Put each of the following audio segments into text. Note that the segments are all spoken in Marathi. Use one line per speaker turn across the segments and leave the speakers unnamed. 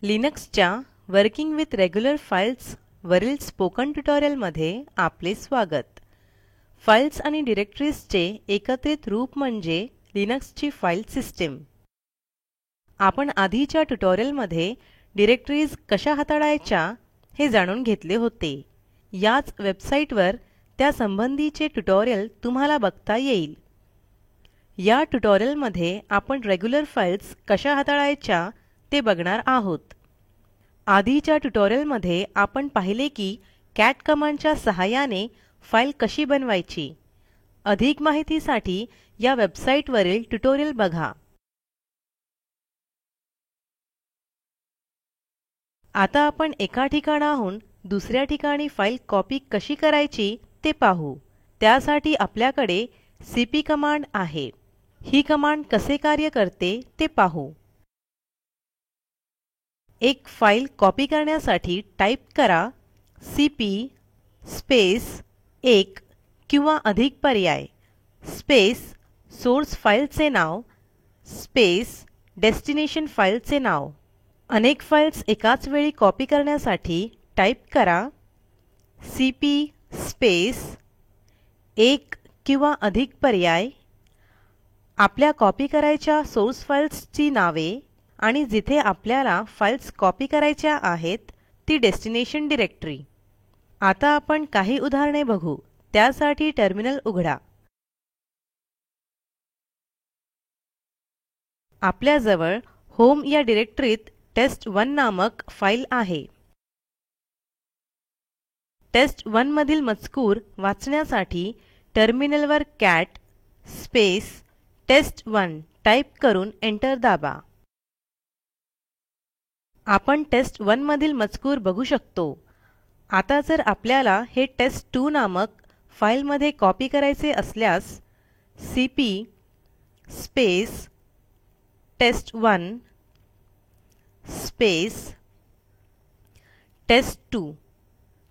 लिनक्सच्या वर्किंग विथ रेग्युलर फाइल्स वरील स्पोकन ट्युटोरियलमध्ये आपले स्वागत. फाईल्स आणि डिरेक्टरीजचे एकत्रित रूप म्हणजे लिनक्सची फाईल सिस्टीम. आपण आधीच्या ट्युटोरियलमध्ये डिरेक्टरीज कशा हाताळायच्या हे जाणून घेतले होते. याच वेबसाईटवर त्यासंबंधीचे ट्युटोरियल तुम्हाला बघता येईल. या ट्युटोरियलमध्ये आपण रेग्युलर फाइल्स कशा हाताळायच्या ते बघणार आहोत. आधीच्या ट्युटोरियलमध्ये आपण पाहिले की कॅट कमांडच्या सहाय्याने फाईल कशी बनवायची. अधिक माहितीसाठी या वेबसाईटवरील ट्युटोरियल बघा. आता आपण एका ठिकाणाहून दुसऱ्या ठिकाणी फाईल कॉपी कशी करायची ते पाहू. त्यासाठी आपल्याकडे सीपी कमांड आहे. ही कमांड कसे कार्य करते ते पाहू. एक फाईल कॉपी करण्यासाठी टाईप करा सीपी स्पेस एक किंवा अधिक पर्याय स्पेस सोर्स फाईलचे नाव स्पेस डेस्टिनेशन फाईलचे नाव. अनेक फाईल्स एकाच वेळी कॉपी करण्यासाठी टाईप करा सीपी स्पेस एक किंवा अधिक पर्याय आपल्या कॉपी करायच्या सोर्स फाईल्सची नावे आणि जिथे आपल्याला फाईल्स कॉपी करायच्या आहेत ती डेस्टिनेशन डिरेक्टरी. आता आपण काही उदाहरणे बघू. त्यासाठी टर्मिनल उघडा. आपल्याजवळ होम या डिरेक्टरीत टेस्ट1 नामक फाईल आहे. टेस्ट1 मधील मजकूर वाचण्यासाठी टर्मिनलवर कॅट स्पेस टेस्ट1 टाईप करून एंटर दाबा. आपण टेस्ट1 मधील मजकूर बघू शकतो. आता जर आपल्याला हे टेस्ट2 नामक फाईलमध्ये कॉपी करायचे असल्यास सीपी स्पेस टेस्ट1 स्पेस टेस्ट2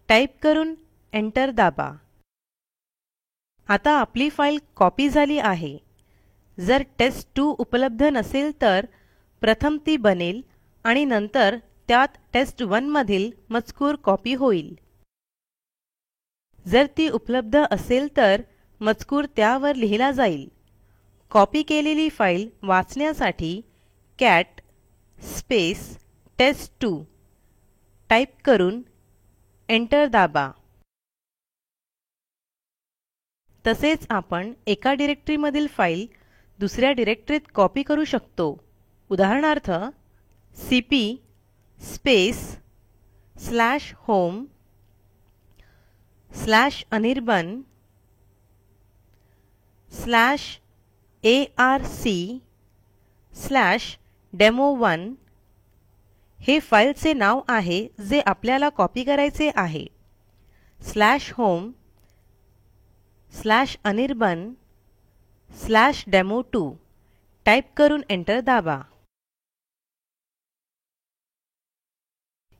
टाईप करून एंटर दाबा. आता आपली फाईल कॉपी झाली आहे. जर टेस्ट2 उपलब्ध नसेल तर प्रथम ती बनेल आणि नंतर त्यात टेस्ट1 मधील मजकूर कॉपी होईल. जर ती उपलब्ध असेल तर मजकूर त्यावर लिहिला जाईल. कॉपी केलेली फाईल वाचण्यासाठी कॅट स्पेस टेस्ट2 टाईप करून एंटर दाबा. तसेच आपण एका डिरेक्टरीमधील फाईल दुसऱ्या डिरेक्टरीत कॉपी करू शकतो. उदाहरणार्थ CP space /home /anirban /arc/demo1 हे फाईलचे नाव आहे जे आपल्याला कॉपी करायचे आहे. /home /anirban /demo2 टाईप करून एंटर दाबा.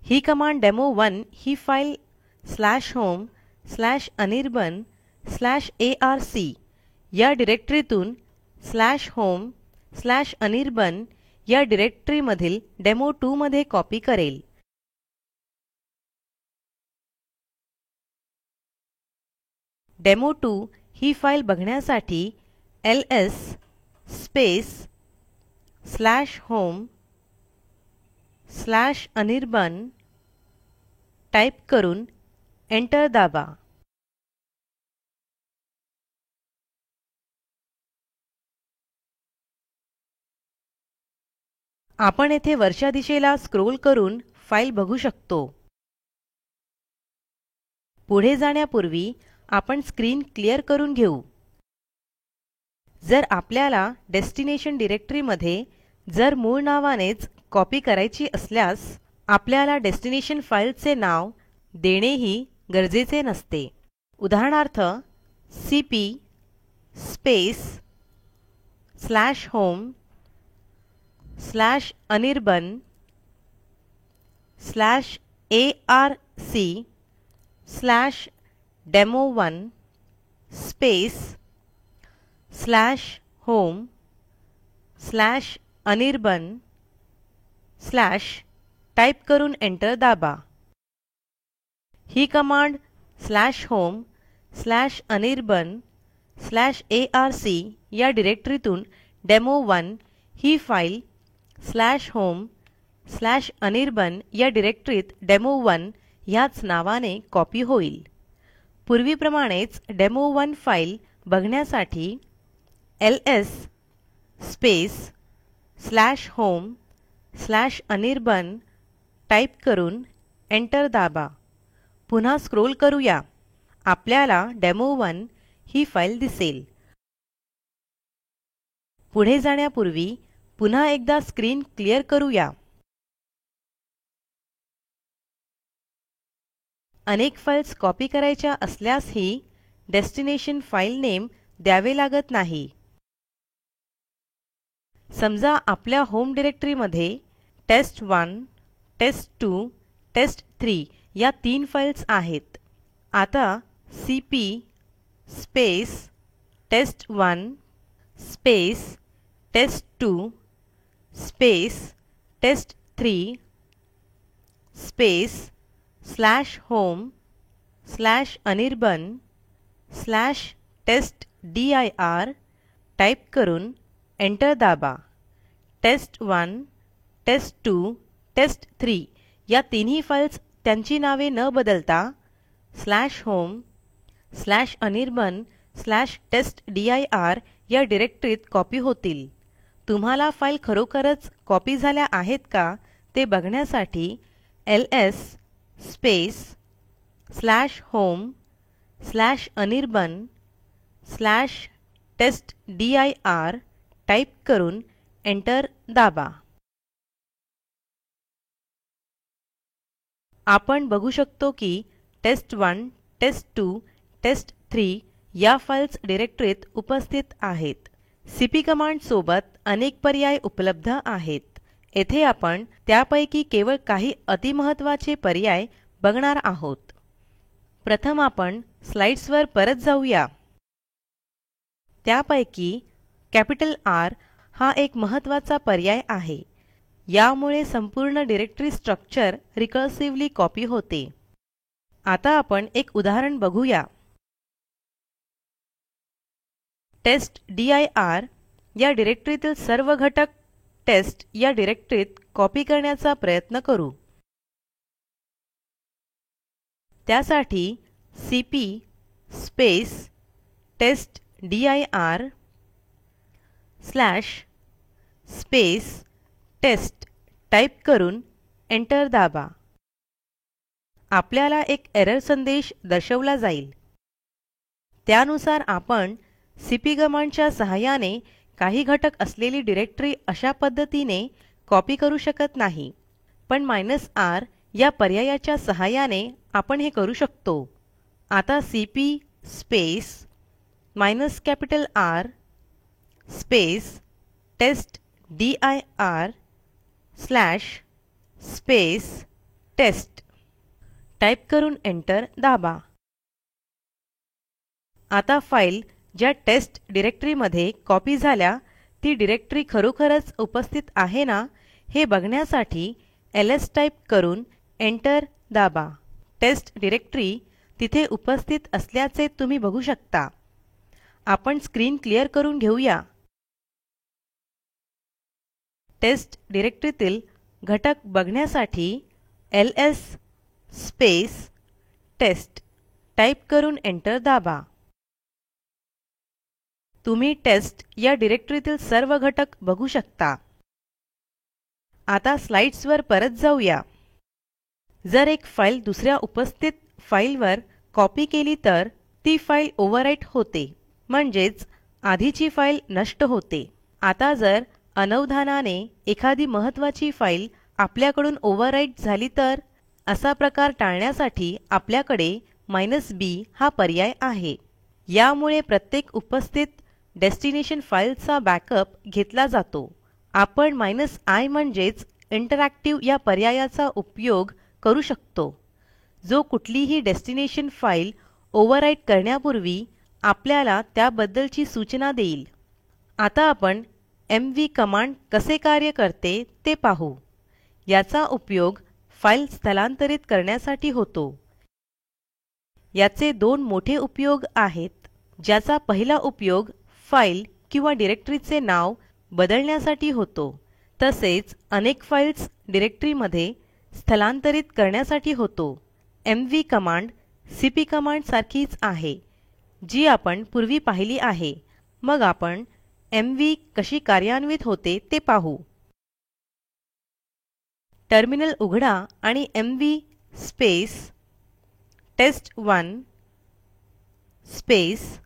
ही कमांड डेमो1 ही फाईल /home /anirban /arc या डिरेक्टरीतून /home /anirban या डिरेक्टरीमधील डेमो2 मध्ये कॉपी करेल. डेमो2 ही फाईल बघण्यासाठी LS space /home /anirban type करून एंटर दाबा. आपण येथे वरच्या दिशेला स्क्रोल करून फाईल बघू शकतो. पुढे जाण्यापूर्वी आपण स्क्रीन क्लिअर करून घेऊ. जर आपल्याला डेस्टिनेशन डिरेक्टरीमध्ये जर मूळ नावानेच कॉपी करायची असल्यास आपल्याला डेस्टिनेशन फाईलचे नाव देणेही गरजेचे नसते. उदाहरणार्थ CP space /home /anirban /arc/demo1 space /home /anirban type करून एंटर दाबा. ही कमांड /home/anirban/arc या डिरेक्टरीतून डेमो1 ही फाईल /home/anirban या डिरेक्टरीत डेमो1 ह्याच नावाने कॉपी होईल. पूर्वीप्रमाणेच डेमो1 फाईल बघण्यासाठी एलएस /home/anirban टाईप करून एंटर दाबा. पुन्हा स्क्रोल करूया. आपल्याला डेमो1 ही फाईल दिसेल. पुढे जाण्यापूर्वी पुन्हा एकदा स्क्रीन क्लिअर करूया. अनेक फाईल्स कॉपी करायच्या असल्यासही डेस्टिनेशन फाईल नेम द्यावे लागत नाही. समजा आपल्या होम डिरेक्टरीमध्ये टेस्ट1, टेस्ट2, टेस्ट3 या 3 फाईल्स आहेत. आता CP test one test two test three /home/anirban/testdir type करून एंटर दाबा. टेस्ट1, टेस्ट2, टेस्ट3 या तिन्ही फाईल्स त्यांची नावे न बदलता /home/anirban/testdir या डिरेक्टरीत कॉपी होतील. तुम्हाला फाईल खरोखरच कॉपी झाल्या आहेत का ते बघण्यासाठी एलएस /home/anirban/testdir टाईप करून एंटर दाबा. आपण बघू शकतो की टेस्ट1, टेस्ट2, टेस्ट3 या फाईल्स डिरेक्टरीत उपस्थित आहेत. सीपी कमांड सोबत अनेक पर्याय उपलब्ध आहेत. येथे आपण त्यापैकी केवळ काही अतिमहत्त्वाचे पर्याय बघणार आहोत. प्रथम आपण स्लाईड्सवर परत जाऊया. त्यापैकी कॅपिटल R हा एक महत्त्वाचा पर्याय आहे. यामुळे संपूर्ण डिरेक्टरी स्ट्रक्चर रिकर्सिव्हली कॉपी होते. आता आपण एक उदाहरण बघूया. टेस्टदीर या डिरेक्टरीतील सर्व घटक टेस्ट या डिरेक्टरीत कॉपी करण्याचा प्रयत्न करू. त्यासाठी सीपी /test टाईप करून एंटर दाबा. आपल्याला एक एरर संदेश दर्शवला जाईल. त्यानुसार आपण सीपी कमांडच्या सहाय्याने काही घटक असलेली डिरेक्टरी अशा पद्धतीने कॉपी करू शकत नाही. पण -r या पर्यायाच्या सहाय्याने आपण हे करू शकतो. आता सीपी -R /test टाईप करून एंटर दाबा. आता फाईल ज्या टेस्ट डिरेक्टरीमध्ये कॉपी झाल्या ती डिरेक्टरी खरोखरच उपस्थित आहे ना हे बघण्यासाठी एलएस टाईप करून एंटर दाबा. टेस्ट डिरेक्टरी तिथे उपस्थित असल्याचे तुम्ही बघू शकता. आपण स्क्रीन क्लिअर करून घेऊया. टेस्ट डिरेक्टरीतील घटक बघण्यासाठी एलएस टेस्ट टाईप करून एंटर दाबा. तुम्ही टेस्ट या डिरेक्टरीतील सर्व घटक बघू शकता. आता स्लाईड्सवर परत जाऊया. जर एक फाईल दुसऱ्या उपस्थित फाईलवर कॉपी केली तर ती फाईल ओव्हरराईट होते, म्हणजेच आधीची फाईल नष्ट होते. आता जर अनवधानाने एखादी महत्त्वाची फाईल आपल्याकडून ओव्हरराईट झाली तर असा प्रकार टाळण्यासाठी आपल्याकडे -b हा पर्याय आहे. यामुळे प्रत्येक उपस्थित डेस्टिनेशन फाईलचा बॅकअप घेतला जातो. आपण -i म्हणजेच इंटरॅक्टिव्ह या पर्यायाचा उपयोग करू शकतो, जो कुठलीही डेस्टिनेशन फाईल ओव्हरराईट करण्यापूर्वी आपल्याला त्याबद्दलची सूचना देईल. आता आपण एमव्ही कमांड कसे कार्य करते ते पाहू. याचा उपयोग फाईल स्थलांतरित करण्यासाठी होतो. याचे दोन मोठे उपयोग आहेत. ज्याचा पहिला उपयोग फाईल किंवा डिरेक्टरीचे नाव बदलण्यासाठी होतो. तसेच अनेक फाईल्स डिरेक्टरीमध्ये स्थलांतरित करण्यासाठी होतो. एमव्ही कमांड सीपी कमांड सारखीच आहे, जी आपण पूर्वी पाहिली आहे. मग आपण एमव्ही कशी कार्यान्वित होते ते पाहू. टर्मिनल उघडा आणि एमव्ही स्पेस टेस्ट1 स्पेस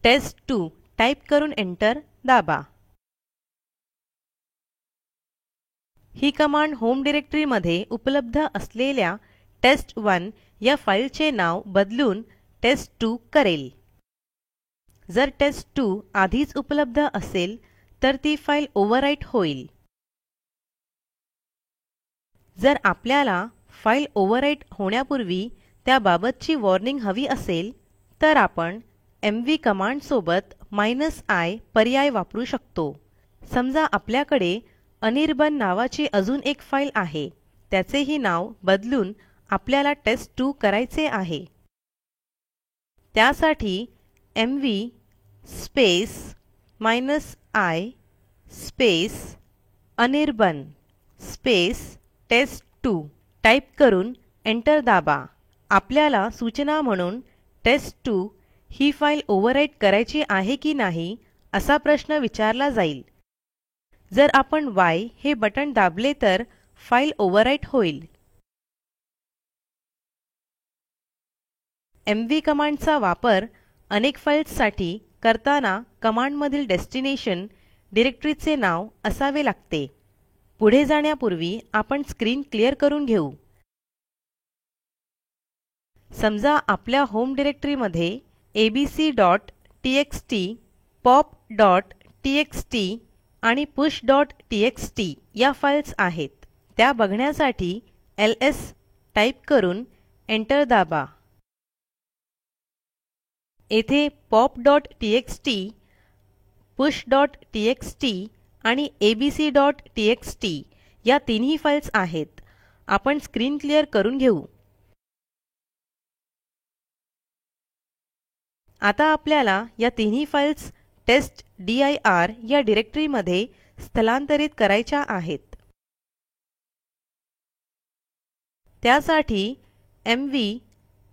टेस्ट2 टाईप करून एंटर दाबा. ही कमांड होम डिरेक्टरीमध्ये उपलब्ध असलेल्या टेस्ट1 या फाईलचे नाव बदलून टेस्ट2 करेल. जर टेस्ट2 आधीच उपलब्ध असेल तर ती फाईल ओव्हरराईट होईल. जर आपल्याला फाईल ओव्हरराईट होण्यापूर्वी त्याबाबतची वॉर्निंग हवी असेल तर आपण एमव्ही कमांडसोबत -i पर्याय वापरू शकतो. समजा आपल्याकडे अनिर्बाण नावाची अजून एक फाईल आहे. त्याचेही नाव बदलून आपल्याला टेस्ट2 करायचे आहे. त्यासाठी MV space -i space Anirban space test two type करून एंटर दाबा. आपल्याला सूचना म्हणून टेस्ट2 ही फाईल ओव्हरराईट करायची आहे की नाही असा प्रश्न विचारला जाईल. जर आपण Y हे बटण दाबले तर फाईल ओव्हरराईट होईल. एमव्ही कमांडचा वापर अनेक फाईल्ससाठी करताना कमांडमधील डेस्टिनेशन डिरेक्टरीचे नाव असावे लागते. पुढे जाण्यापूर्वी आपण स्क्रीन क्लिअर करून घेऊ. समजा आपल्या होम डिरेक्टरीमध्ये abc.txt, pop.txt आणि push.txt या फाईल्स आहेत. त्या बघण्यासाठी ls टाईप करून एंटर दाबा. येथे pop.txt, push.txt आणि abc.txt या तिन्ही फाईल्स आहेत. आपण स्क्रीन क्लिअर करून घेऊ. आता आपल्याला या तिन्ही फाईल्स टेस्टदीर या डिरेक्टरीमध्ये स्थलांतरित करायच्या आहेत. त्यासाठी MV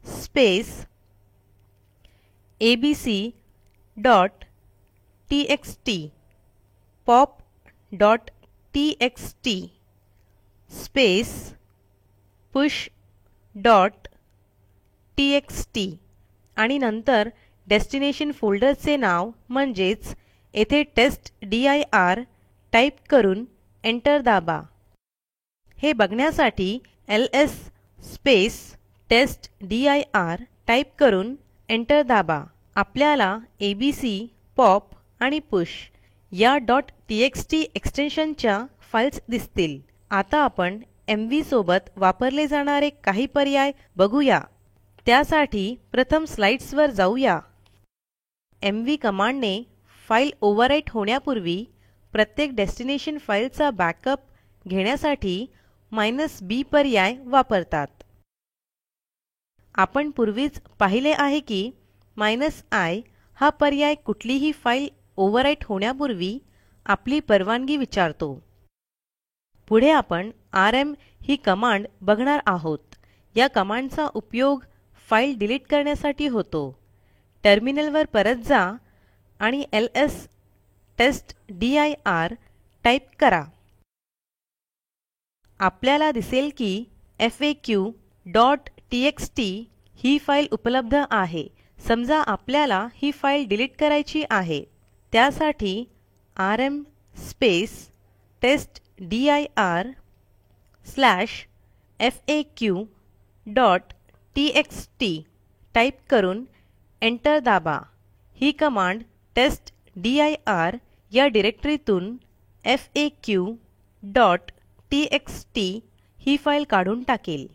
space abc.txt, pop.txt space push.txt आणि नंतर डेस्टिनेशन फोल्डरचे नाव म्हणजेच येथे टेस्टदीर टाईप करून एंटर दाबा. हे बघण्यासाठी ls स्पेस टेस्टदीर टाईप करून एंटर दाबा. आपल्याला एबीसी, पॉप आणि पुष या .txt एक्सटेन्शनच्या फाईल्स दिसतील. आता आपण एमव्ही सोबत वापरले जाणारे काही पर्याय बघूया. त्यासाठी प्रथम स्लाईड्सवर जाऊया. एमव्ही कमांडने फाईल ओव्हरराईट होण्यापूर्वी प्रत्येक डेस्टिनेशन फाईलचा बॅकअप घेण्यासाठी -b पर्याय वापरतात. आपण पूर्वीच पाहिले आहे की -i हा पर्याय कुठलीही फाईल ओव्हरराईट होण्यापूर्वी आपली परवानगी विचारतो. पुढे आपण rm ही कमांड बघणार आहोत. या कमांडचा उपयोग फाईल डिलीट करण्यासाठी होतो. टर्मिनलवर परत जा आणि ls टेस्टदीर टाईप करा. आपल्याला दिसेल की faq.txt ही फाईल उपलब्ध आहे. समजा आपल्याला ही फाईल डिलीट करायची आहे. त्यासाठी rm स्पेस testdir/faq.txt टाईप करून एंटर दाबा. ही कमांड टेस्टदीर या डिरेक्टरीतून faq.txt ही फाईल काढून टाकेल.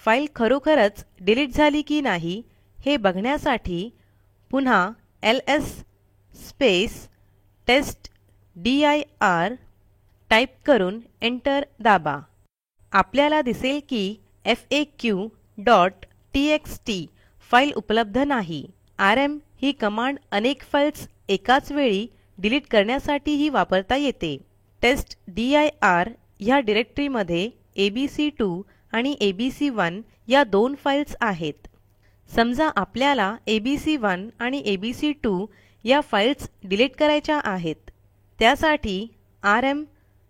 फाईल खरोखरच डिलीट झाली की नाही हे बघण्यासाठी पुन्हा ls स्पेस टेस्टदीर टाईप करून एंटर दाबा. आपल्याला दिसेल की faq.txt फाईल उपलब्ध नाही. आरएम ही कमांड अनेक फाईल्स एकाच वेळी डिलीट करण्यासाठीही वापरता येते. टेस्टदीर ह्या डिरेक्टरीमध्ये एबीसी2 आणि एबीसी1 या दोन फाईल्स आहेत. समजा आपल्याला एबीसी1 आणि एबीसी2 या फाईल्स डिलीट करायच्या आहेत. त्यासाठी आरएम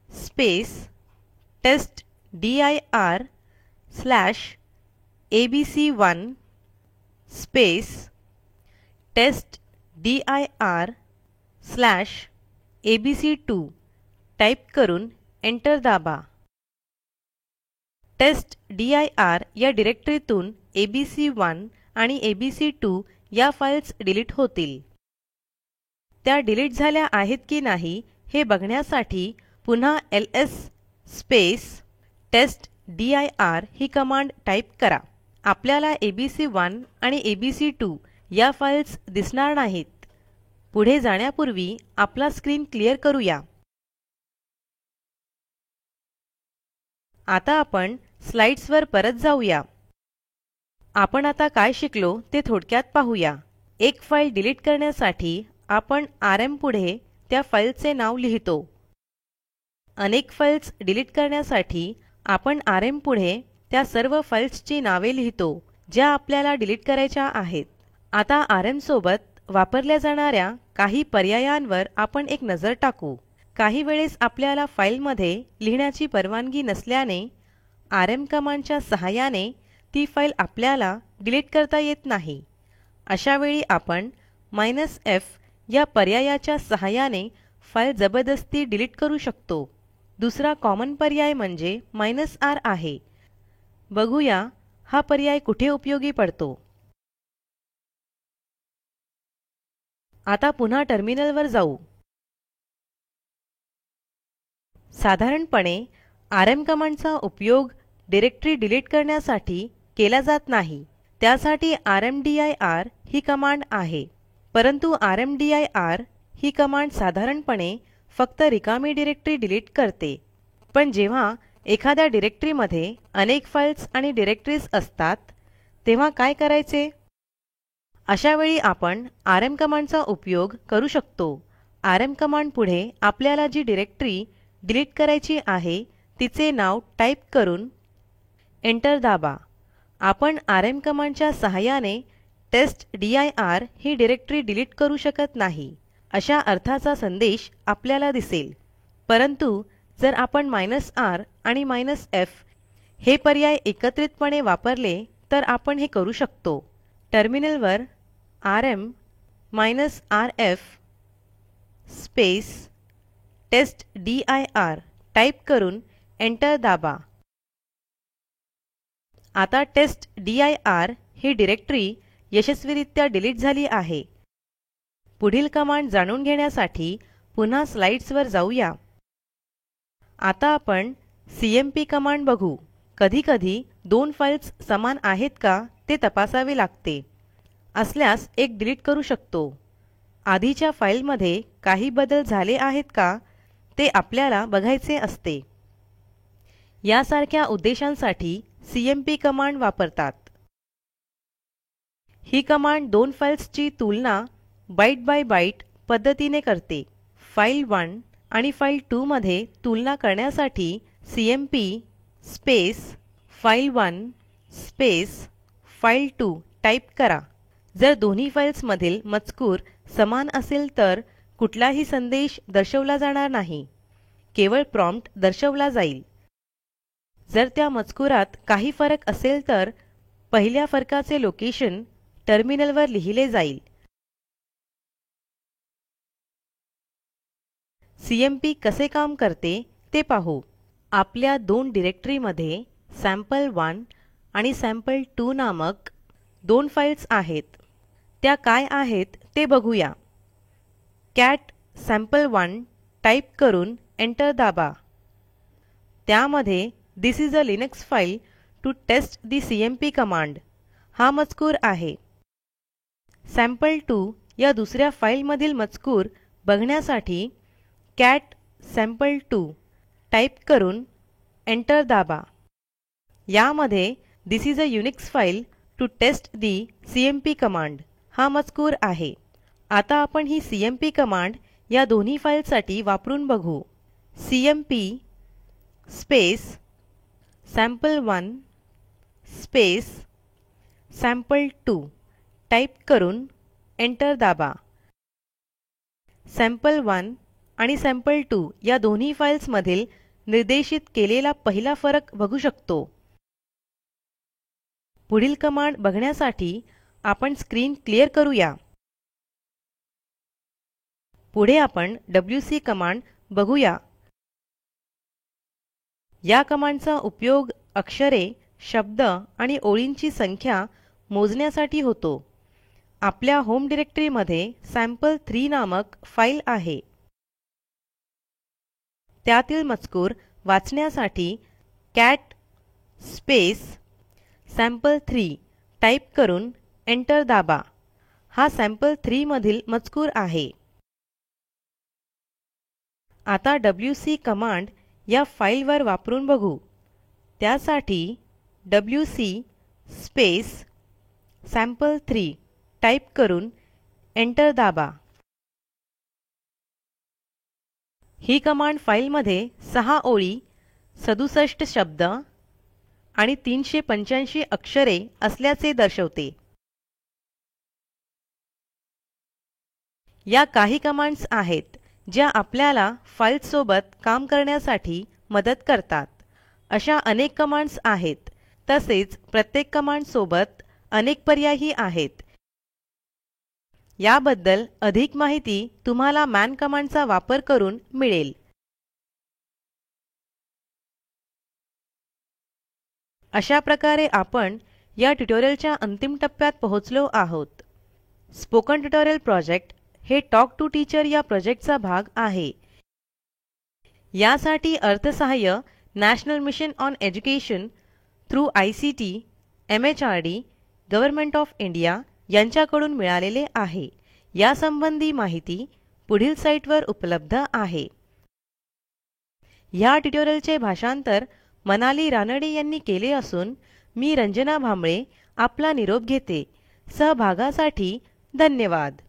/testdir/abc1 /testdir/abc2 टाईप करून एंटर दाबा. टेस्टदीर या डिरेक्टरीतून एबीसी1 आणि एबीसी2 या फाईल्स डिलीट होतील. त्या डिलीट झाल्या आहेत की नाही हे बघण्यासाठी पुन्हा एलएस टेस्टदीर ही कमांड टाईप करा. आपल्याला एबीसी1 आणि एबीसी2 या फाईल्स दिसणार नाहीत. पुढे जाण्यापूर्वी आपला स्क्रीन क्लिअर करूया. आता आपण स्लाईड्सवर परत जाऊया. आपण आता काय शिकलो ते थोडक्यात पाहूया. एक फाईल डिलीट करण्यासाठी आपण आरएम पुढे त्या फाईलचे नाव लिहितो. अनेक फाईल्स डिलीट करण्यासाठी आपण आरएम पुढे त्या सर्व फाईल्सची नावे लिहितो ज्या आपल्याला डिलीट करायच्या आहेत. आता आरएम सोबत वापरल्या जाणाऱ्या काही पर्यायांवर आपण एक नजर टाकू. काही वेळेस आपल्याला फाईलमध्ये लिहिण्याची परवानगी नसल्याने आरएम कमांडच्या सहाय्याने ती फाईल आपल्याला डिलीट करता येत नाही. अशा वेळी आपण -f या पर्यायाच्या सहाय्याने फाईल जबरदस्ती डिलीट करू शकतो. दुसरा कॉमन पर्याय म्हणजे -r आहे. बघूया हा पर्याय कुठे उपयोगी पडतो. आता पुन्हा टर्मिनलवर जाऊ. साधारणपणे आरएम कमांडचा उपयोग डिरेक्टरी डिलीट करण्यासाठी केला जात नाही. त्यासाठी rmdir ही कमांड आहे. परंतु rmdir ही कमांड साधारणपणे फक्त रिकामी डिरेक्टरी डिलीट करते. पण जेव्हा एखाद्या डिरेक्टरीमध्ये अनेक फाईल्स आणि डिरेक्टरीज असतात तेव्हा काय करायचे? अशा वेळी आपण आरएम कमांडचा उपयोग करू शकतो. आरएम कमांड पुढे आपल्याला जी डिरेक्टरी डिलीट करायची आहे तिचे नाव टाईप करून एंटर दाबा. आपण आरएम कमांडच्या सहाय्याने टेस्टदीर ही डिरेक्टरी डिलीट करू शकत नाही अशा अर्थाचा संदेश आपल्याला दिसेल. परंतु जर आपण -r आणि -f हे पर्याय एकत्रितपणे वापरले तर आपण हे करू शकतो. टर्मिनलवर rm -rf टेस्टदीर टाईप करून एंटर दाबा. आता टेस्टदीर ही डिरेक्टरी यशस्वीरित्या डिलीट झाली आहे. पुढील कमांड जाणून घेण्यासाठी पुन्हा स्लाईड्सवर जाऊया. आता आपण सीएमपी कमांड बघू. कधीकधी दोन फाईल्स समान आहेत का ते तपासावे लागते. असल्यास एक डिलीट करू शकतो. आधीच्या फाईलमध्ये काही बदल झाले आहेत का ते आपल्याला बघायचे असते. यासारख्या उद्देशांसाठी सीएमपी कमांड वापरतात. ही कमांड दोन फाईल्सची तुलना बाईट बाय बाईट पद्धतीने करते. फाईल 1 आणि फाईल 2 मध्ये तुलना करण्यासाठी सीएमपी फाईल1 फाईल2 टाईप करा. जर दोन्ही फाईल्समधील मजकूर समान असेल तर कुठलाही संदेश दर्शवला जाणार नाही. केवळ प्रॉम्प्ट दर्शवला जाईल. जर त्या मजकुरात काही फरक असेल तर पहिल्या फरकाचे लोकेशन टर्मिनलवर लिहिले जाईल. सीएमपी कसे काम करते ते पाहू. आपल्या दोन डिरेक्टरीमध्ये सॅम्पल1 आणि सॅम्पल2 नामक दोन फाईल्स आहेत. त्या काय आहेत ते बघूया. कॅट सॅम्पल1 टाईप करून एंटर दाबा. त्यामध्ये this is a Linux file to test the CMP command हा मजकूर आहे. सॅम्पल2 या दुसऱ्या फाईलमधील मजकूर बघण्यासाठी कॅट सॅम्पल2 टाईप करून एंटर दाबा. यामध्ये this is a Unix file to test the CMP command हा मजकूर आहे. आता आपण ही सीएमपी कमांड या दोन्ही फाईलसाठी वापरून बघू. CMP space sample1 space sample two type करून एंटर दाबा. सॅम्पल1 आणि सॅम्पल2 या दोन्ही फाईल्समधील निर्देशित केलेला पहिला फरक बघू शकतो. पुढील कमांड बघण्यासाठी आपण स्क्रीन क्लिअर करूया. पुढे आपण डब्ल्यूसी कमांड बघूया. या कमांडचा उपयोग अक्षरे, शब्द आणि ओळींची संख्या मोजण्यासाठी होतो. आपल्या होम डिरेक्टरीमध्ये सॅम्पल3 नामक फाईल आहे. त्यातील मजकूर वाचण्यासाठी कॅट स्पेस सॅम्पल3 टाईप करून एंटर दाबा. हा सॅम्पल3 मधील मजकूर आहे. आता डब्ल्यूसी कमांड या फाईलवर वापरून बघू. त्यासाठी डब्ल्यूसी स्पेस सॅम्पल3 टाईप करून एंटर दाबा. ही कमांड फाईलमध्ये 6 ओळी, 67 शब्द आणि 385 अक्षरे असल्याचे दर्शवते. या काही कमांड्स आहेत ज्या आपल्याला फाईल्ससोबत काम करण्यासाठी मदत करतात. अशा अनेक कमांड्स आहेत. तसेच प्रत्येक कमांडसोबत अनेक पर्यायही आहेत. याबद्दल अधिक माहिती तुम्हाला मन कमांडचा वापर करून मिळेल. अशा प्रकारे आपण या ट्युटोरियलच्या अंतिम टप्प्यात पोहोचलो आहोत. स्पोकन ट्युटोरियल प्रोजेक्ट हे टॉक टू टीचर या प्रोजेक्टचा भाग आहे. यासाठी अर्थसहाय्य national mission on education through ICT, MHRD, government of India यांच्याकडून मिळालेले आहे. यासंबंधी माहिती पुढील साईटवर उपलब्ध आहे. ह्या ट्युटोरियलचे भाषांतर मनाली रानडे यांनी केले असून मी रंजना भांबळे आपला निरोप घेते. सहभागासाठी धन्यवाद.